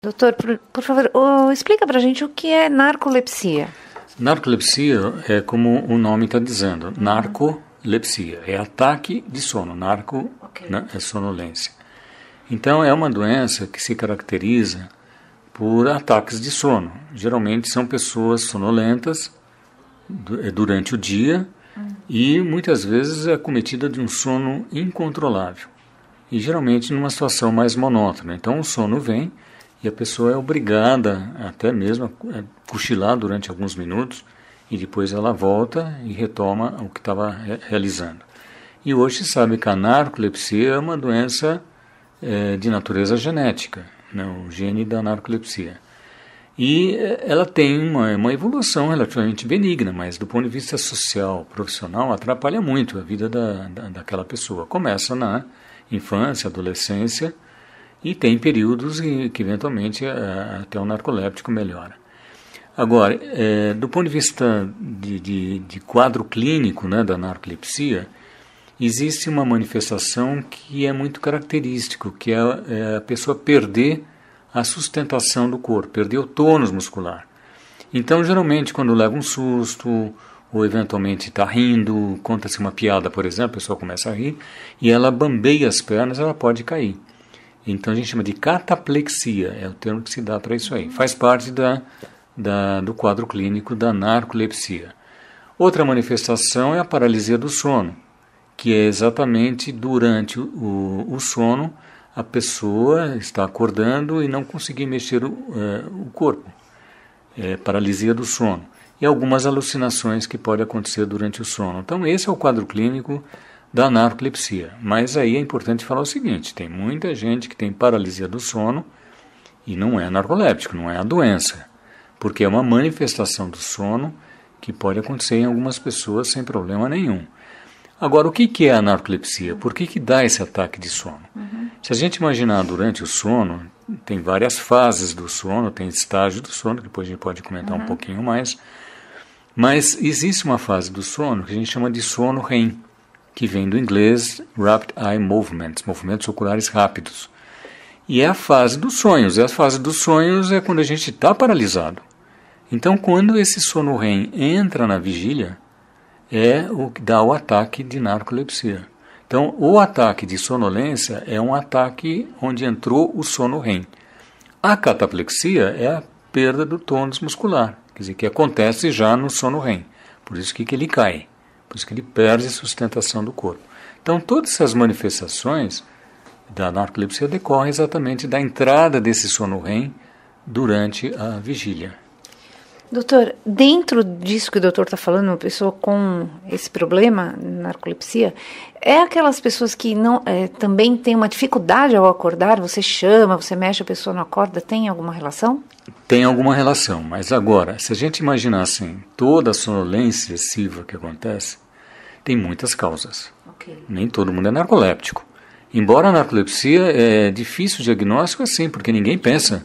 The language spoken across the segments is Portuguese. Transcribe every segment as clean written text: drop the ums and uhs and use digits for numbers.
Doutor, por favor, explica pra gente o que é narcolepsia. Narcolepsia é como o nome está dizendo, narcolepsia, é ataque de sono, né, é sonolência. Então é uma doença que se caracteriza por ataques de sono. Geralmente são pessoas sonolentas durante o dia e muitas vezes é acometida de um sono incontrolável. E geralmente numa situação mais monótona. Então o sono vem e a pessoa é obrigada até mesmo a cochilar durante alguns minutos e depois ela volta e retoma o que estava realizando. E hoje se sabe que a narcolepsia é uma doença de natureza genética, né, o gene da narcolepsia. E ela tem uma evolução relativamente benigna, mas do ponto de vista social, profissional, atrapalha muito a vida daquela pessoa. Começa na infância, adolescência, e tem períodos que eventualmente até o narcoléptico melhora. Agora, do ponto de vista de quadro clínico, né, da narcolepsia, existe uma manifestação que é muito característico, que é a pessoa perder a sustentação do corpo, perder o tônus muscular. Então, geralmente, quando leva um susto, ou eventualmente está rindo, conta-se uma piada, por exemplo, a pessoa começa a rir, e ela bambeia as pernas, ela pode cair. Então a gente chama de cataplexia, é o termo que se dá para isso aí. Faz parte do quadro clínico da narcolepsia. Outra manifestação é a paralisia do sono, que é exatamente durante o sono a pessoa está acordando e não conseguir mexer o corpo. É paralisia do sono. E algumas alucinações que podem acontecer durante o sono. Então esse é o quadro clínico da narcolepsia. Mas aí é importante falar o seguinte, tem muita gente que tem paralisia do sono e não é narcoléptico, não é a doença, porque é uma manifestação do sono que pode acontecer em algumas pessoas sem problema nenhum. Agora, o que é a narcolepsia? Por que dá esse ataque de sono? Se a gente imaginar durante o sono, tem várias fases do sono, tem estágio do sono, que depois a gente pode comentar um pouquinho mais, mas existe uma fase do sono que a gente chama de sono REM, que vem do inglês Rapid Eye Movements, movimentos oculares rápidos. E é a fase dos sonhos. E a fase dos sonhos é quando a gente está paralisado. Então, quando esse sono REM entra na vigília, é o que dá o ataque de narcolepsia. Então, o ataque de sonolência é um ataque onde entrou o sono REM. A cataplexia é a perda do tônus muscular, quer dizer, que acontece já no sono REM. Por isso que ele cai. Por isso que ele perde a sustentação do corpo. Então, todas essas manifestações da narcolepsia decorrem exatamente da entrada desse sono REM durante a vigília. Doutor, dentro disso que o doutor está falando, uma pessoa com esse problema, narcolepsia, é aquelas pessoas que não também têm uma dificuldade ao acordar? Você chama, você mexe, a pessoa não acorda, tem alguma relação? Tem alguma relação, mas agora, se a gente imaginar assim, toda a sonolência excessiva que acontece, tem muitas causas. Okay. Nem todo mundo é narcoléptico. Embora a narcolepsia é difícil o diagnóstico assim, porque ninguém pensa.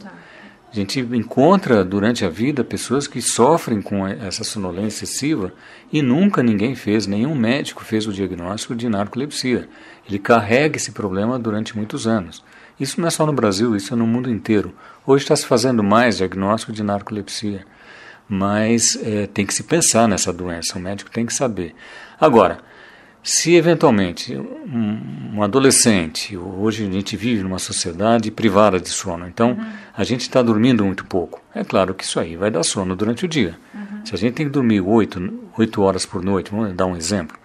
A gente encontra durante a vida pessoas que sofrem com essa sonolência excessiva e nunca nenhum médico fez o diagnóstico de narcolepsia. Ele carrega esse problema durante muitos anos. Isso não é só no Brasil, isso é no mundo inteiro. Hoje está se fazendo mais diagnóstico de narcolepsia, mas tem que se pensar nessa doença, o médico tem que saber. Agora, se eventualmente um adolescente, hoje a gente vive numa sociedade privada de sono, então a gente está dormindo muito pouco. É claro que isso aí vai dar sono durante o dia. Se a gente tem que dormir 8 horas por noite, vamos dar um exemplo,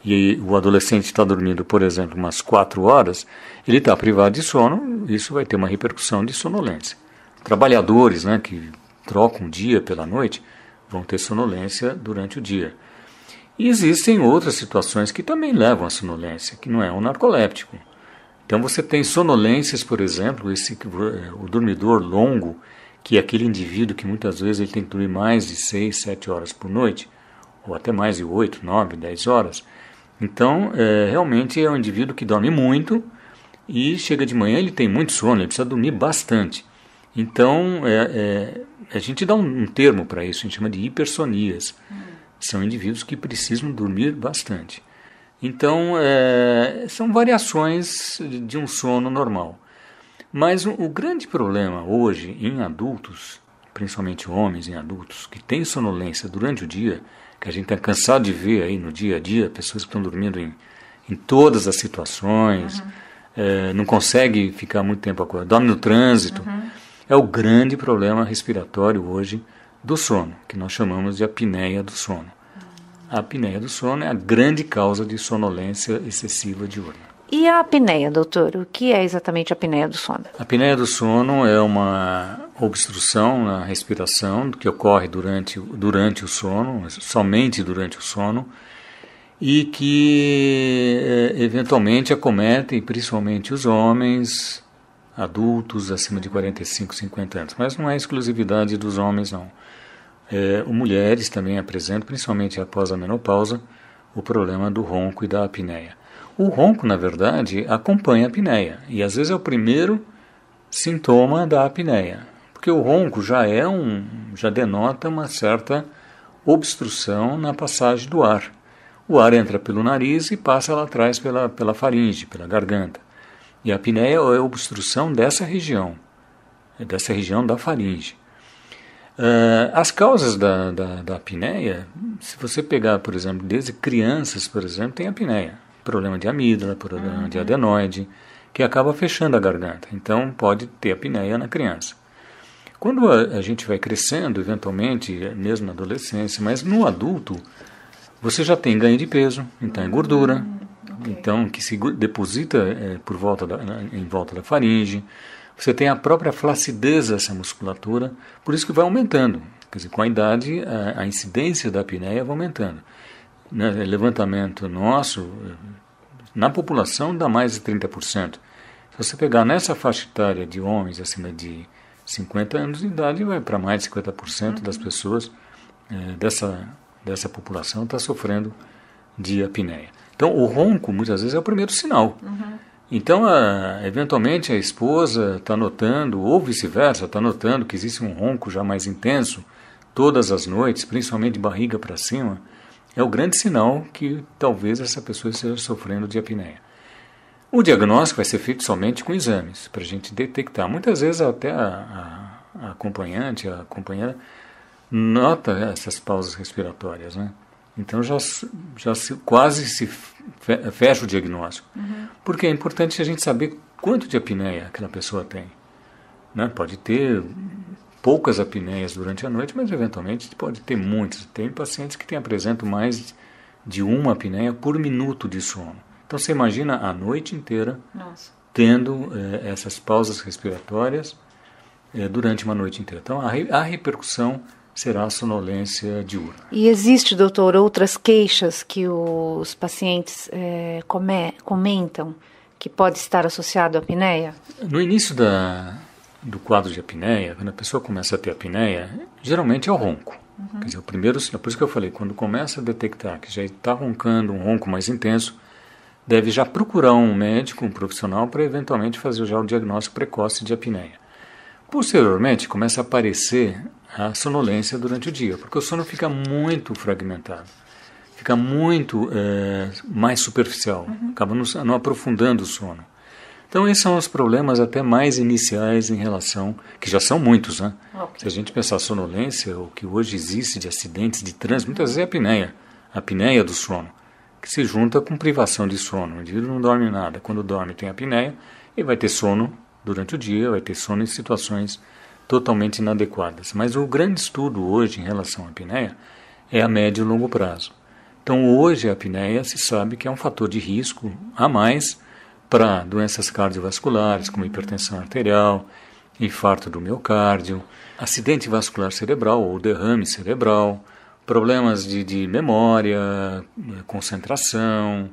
e o adolescente está dormindo, por exemplo, umas 4 horas, ele está privado de sono, isso vai ter uma repercussão de sonolência. Trabalhadores, né, que trocam o dia pela noite vão ter sonolência durante o dia. E existem outras situações que também levam à sonolência, que não é um narcoléptico. Então você tem sonolências, por exemplo, o dormidor longo, que é aquele indivíduo que muitas vezes ele tem que dormir mais de 6, 7 horas por noite, ou até mais de 8, 9, 10 horas. Então, realmente é um indivíduo que dorme muito e chega de manhã ele tem muito sono, ele precisa dormir bastante. Então, a gente dá um termo para isso, a gente chama de hipersonias. São indivíduos que precisam dormir bastante. Então, são variações de um sono normal. Mas o grande problema hoje em adultos, principalmente homens em adultos, que têm sonolência durante o dia, que a gente está cansado de ver aí no dia a dia, pessoas que estão dormindo em todas as situações, não consegue ficar muito tempo acordado, dorme no trânsito, é o grande problema respiratório hoje do sono, que nós chamamos de apneia do sono. A apneia do sono é a grande causa de sonolência excessiva diurna. E a apneia, doutor? O que é exatamente a apneia do sono? A apneia do sono é uma obstrução na respiração que ocorre durante o sono, somente durante o sono, e que eventualmente acometem principalmente os homens adultos acima de 45, 50 anos. Mas não é exclusividade dos homens, não. Mulheres também apresentam, principalmente após a menopausa, o problema do ronco e da apneia. O ronco, na verdade, acompanha a apneia, e às vezes é o primeiro sintoma da apneia, porque o ronco já denota uma certa obstrução na passagem do ar. O ar entra pelo nariz e passa lá atrás pela faringe, pela garganta. E a apneia é a obstrução dessa região da faringe. As causas da apneia, se você pegar, por exemplo, desde crianças, por exemplo, tem apneia. Problema de amígdala, problema de adenoide, que acaba fechando a garganta. Então, pode ter apneia na criança. Quando a gente vai crescendo, eventualmente, mesmo na adolescência, mas no adulto, você já tem ganho de peso, então é gordura, então que se deposita em volta da faringe. Você tem a própria flacidez dessa musculatura, por isso que vai aumentando. Quer dizer, com a idade, a incidência da apneia vai aumentando. Levantamento nosso, na população, dá mais de 30%. Se você pegar nessa faixa etária de homens acima de 50 anos de idade, vai para mais de 50% das pessoas dessa população está sofrendo de apneia. Então, o ronco, muitas vezes, é o primeiro sinal. Então, eventualmente, a esposa está notando, ou vice-versa, está notando que existe um ronco já mais intenso todas as noites, principalmente de barriga para cima, é o grande sinal que talvez essa pessoa esteja sofrendo de apneia. O diagnóstico vai ser feito somente com exames, para a gente detectar. Muitas vezes até a acompanhante, a companheira, nota essas pausas respiratórias, né? Então quase se fecha o diagnóstico. Porque é importante a gente saber quanto de apneia aquela pessoa tem. Né? Pode ter poucas apneias durante a noite, mas eventualmente pode ter muitas. Tem pacientes que apresentam mais de uma apneia por minuto de sono. Então você imagina a noite inteira tendo essas pausas respiratórias durante uma noite inteira. Então a repercussão será a sonolência diurna. E existe, doutor, outras queixas que os pacientes comentam que pode estar associado à apneia? No início do quadro de apneia, quando a pessoa começa a ter apneia, geralmente é o ronco. Quer dizer, é por isso que eu falei, quando começa a detectar que já está roncando um ronco mais intenso, deve já procurar um médico, um profissional, para eventualmente fazer já o diagnóstico precoce de apneia. Posteriormente, começa a aparecer a sonolência durante o dia, porque o sono fica muito fragmentado, fica muito mais superficial, acaba não aprofundando o sono. Então, esses são os problemas até mais iniciais em relação, que já são muitos, né? Se a gente pensar sonolência, o que hoje existe de acidentes de trânsito, muitas vezes é a apneia do sono, que se junta com privação de sono. O indivíduo não dorme nada. Quando dorme tem apneia, e vai ter sono durante o dia, vai ter sono em situações totalmente inadequadas. Mas o grande estudo hoje em relação à apneia é a médio e longo prazo. Então, hoje a apneia se sabe que é um fator de risco a mais para doenças cardiovasculares, como hipertensão arterial, infarto do miocárdio, acidente vascular cerebral ou derrame cerebral, problemas de memória, concentração.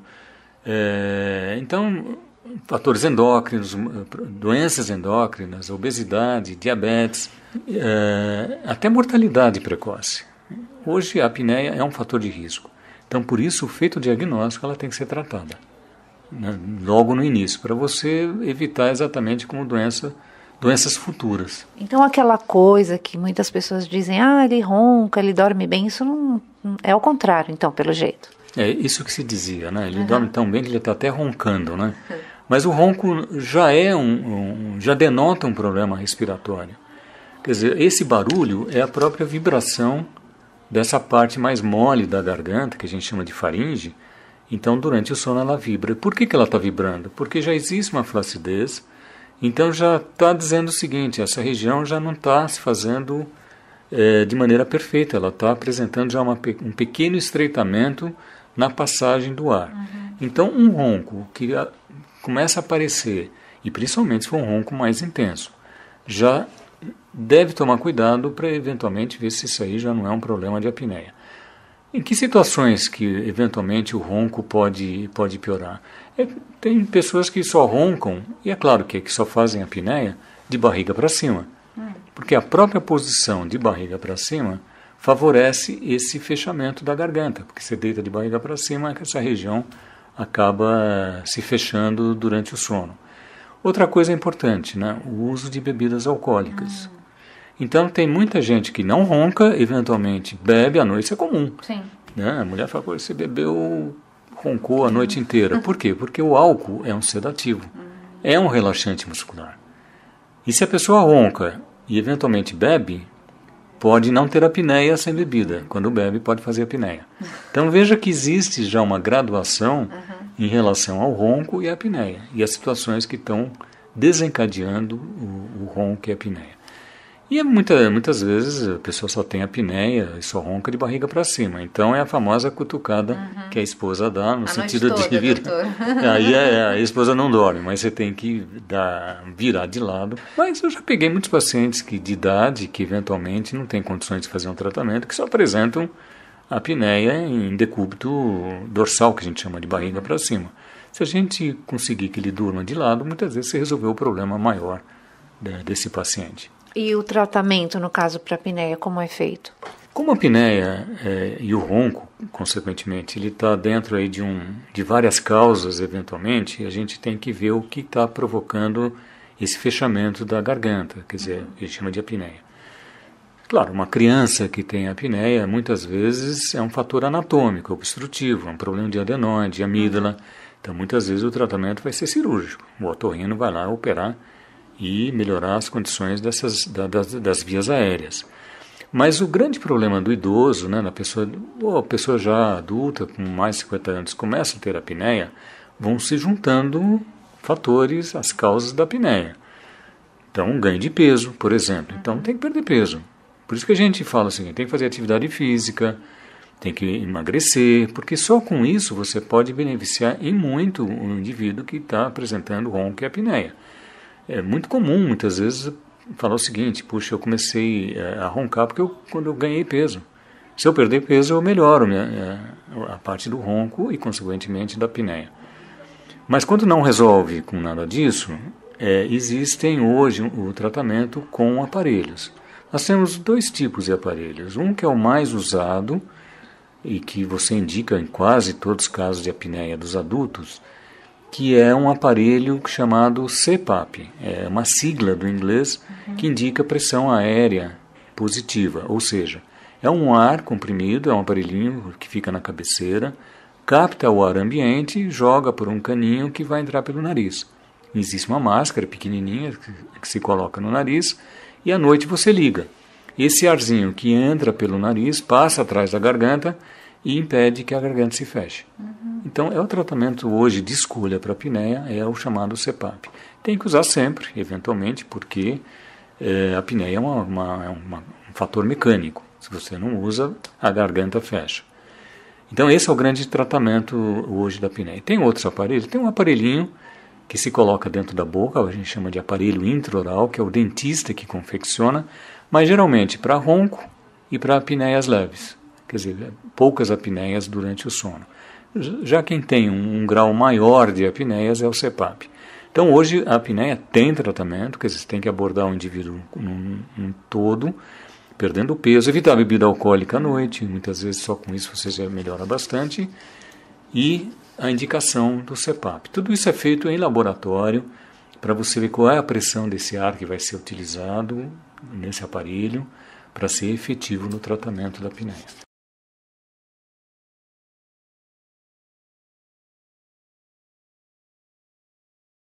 Então, fatores endócrinos, doenças endócrinas, obesidade, diabetes, até mortalidade precoce. Hoje a apneia é um fator de risco. Então, por isso, feito o diagnóstico, ela tem que ser tratada, né, logo no início, para você evitar exatamente como doenças futuras. Então, aquela coisa que muitas pessoas dizem, ele ronca, ele dorme bem, isso não é o contrário, então, pelo jeito. É isso que se dizia, né? Ele dorme tão bem que ele está até roncando, né? Mas o ronco já já denota um problema respiratório. Quer dizer, esse barulho é a própria vibração dessa parte mais mole da garganta, que a gente chama de faringe. Então, durante o sono ela vibra. Por que ela está vibrando? Porque já existe uma flacidez. Então já está dizendo o seguinte, essa região já não está se fazendo de maneira perfeita, ela está apresentando já um pequeno estreitamento na passagem do ar. Então um ronco que começa a aparecer, e principalmente se for um ronco mais intenso, já deve tomar cuidado para eventualmente ver se isso aí já não é um problema de apneia. Em que situações que eventualmente o ronco pode piorar? Tem pessoas que só roncam, e é claro que só fazem apneia de barriga para cima, porque a própria posição de barriga para cima favorece esse fechamento da garganta, porque você deita de barriga para cima, essa região acaba se fechando durante o sono. Outra coisa importante, né? O uso de bebidas alcoólicas. Então tem muita gente que não ronca, eventualmente bebe à noite, isso é comum. Sim. Né? A mulher fala, você bebeu, roncou a noite inteira. Por quê? Porque o álcool é um sedativo, é um relaxante muscular. E se a pessoa ronca e eventualmente bebe, pode não ter apneia sem bebida. Quando bebe, pode fazer apneia. Então veja que existe já uma graduação em relação ao ronco e à apneia, e as situações que estão desencadeando o ronco e a apneia. E muitas vezes a pessoa só tem apneia e só ronca de barriga para cima. Então é a famosa cutucada que a esposa dá, no sentido de virar. Aí a esposa não dorme, mas você tem que virar de lado. Mas eu já peguei muitos pacientes de idade que eventualmente não têm condições de fazer um tratamento, que só apresentam apneia em decúbito dorsal, que a gente chama de barriga para cima. Se a gente conseguir que ele durma de lado, muitas vezes você resolveu o problema maior desse paciente. E o tratamento, no caso, para a apneia, como é feito? Como a apneia e o ronco, consequentemente, ele está dentro aí de várias causas, eventualmente, a gente tem que ver o que está provocando esse fechamento da garganta, quer dizer, a gente chama de apneia. Claro, uma criança que tem apneia, muitas vezes é um fator anatômico, obstrutivo, é um problema de adenoide, de amígdala. Então, muitas vezes o tratamento vai ser cirúrgico. O otorrino vai lá operar e melhorar as condições das vias aéreas. Mas o grande problema do idoso, né, a pessoa já adulta, com mais de 50 anos, começa a ter apneia, vão se juntando fatores, as causas da apneia. Então, ganho de peso, por exemplo. Então, tem que perder peso. Por isso que a gente fala assim, tem que fazer atividade física, tem que emagrecer, porque só com isso você pode beneficiar em muito o indivíduo que está apresentando ronco e apneia. É muito comum, muitas vezes, falar o seguinte, puxa, eu comecei a roncar quando eu ganhei peso. Se eu perder peso, eu melhoro a parte do ronco e, consequentemente, da apneia. Mas quando não resolve com nada disso, existem hoje o tratamento com aparelhos. Nós temos dois tipos de aparelhos. Um que é o mais usado e que você indica em quase todos os casos de apneia dos adultos, que é um aparelho chamado CPAP, é uma sigla do inglês que indica pressão aérea positiva, ou seja, é um ar comprimido, é um aparelhinho que fica na cabeceira, capta o ar ambiente e joga por um caninho que vai entrar pelo nariz. Existe uma máscara pequenininha que se coloca no nariz e à noite você liga. Esse arzinho que entra pelo nariz passa atrás da garganta e impede que a garganta se feche. Então, é o tratamento hoje de escolha para a apneia, é o chamado CPAP. Tem que usar sempre, eventualmente, porque a apneia é um fator mecânico. Se você não usa, a garganta fecha. Então, esse é o grande tratamento hoje da apneia. Tem outros aparelhos, tem um aparelhinho que se coloca dentro da boca, a gente chama de aparelho intraoral, que é o dentista que confecciona, mas geralmente para ronco e para apneias leves. Quer dizer, poucas apneias durante o sono. Já quem tem um grau maior de apneias é o CPAP. Então, hoje, a apneia tem tratamento, quer dizer, você tem que abordar o indivíduo num todo, perdendo peso, evitar a bebida alcoólica à noite, muitas vezes só com isso você já melhora bastante, e a indicação do CPAP. Tudo isso é feito em laboratório, para você ver qual é a pressão desse ar que vai ser utilizado nesse aparelho, para ser efetivo no tratamento da apneia.